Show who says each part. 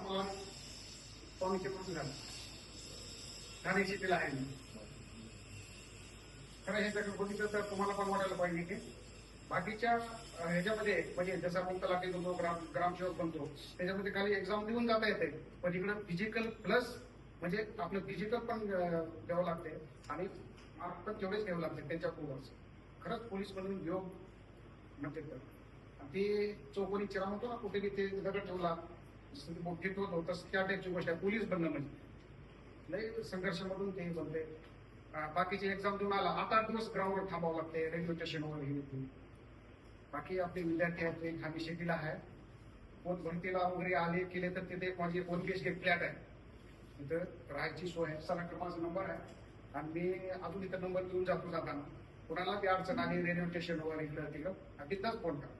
Speaker 1: मला पाहुणीचे पासून झालं ठाणे सिटीला आहे मी. खरं हे सगळं बघितलं तर तुम्हाला पण वाटायला पाहिजे की बाकीच्या ह्याच्यामध्ये म्हणजे जसं आपण तलाठी बनतो ग्रामसेवक बनतो त्याच्यामध्ये खाली एक्झाम देऊन जाता येते, पण इकडं फिजिकल प्लस म्हणजे आपलं फिजिकल पण द्यावं लागते आणि मार्क पण तेवढेच घ्यावं लागते त्यांच्या पूर्वच. खरंच पोलीस म्हणून योग म्हणते तर ते चौकोनी चिरा म्हणतो ना कुठे ते दगड ठेवला जसं की मोठी होतो तसं त्या टाईपची गोष्ट आहे पोलीस बनणं म्हणजे लय संघर्षामधून ते बनते. बाकीचे एक्झाम देऊन आला 8-8 दिवस ग्राउंडवर थांबावं लागते रेल्वे स्टेशनवर हे. बाकी आपले विद्यार्थी आहेत ते ठाणे सिटीला आहे, कोण भरतीला वगैरे आले केले तर तिथे माझी 1 BHK फ्लॅट आहे, तिथं राहायची सोय आहे. सरांकडे माझा नंबर आहे आणि मी अजून इथं नंबर घेऊन जातो जाताना कोणाला बी अडचण आली रेल्वे स्टेशनवर इकडं तिकडं तिथंच फोन करा.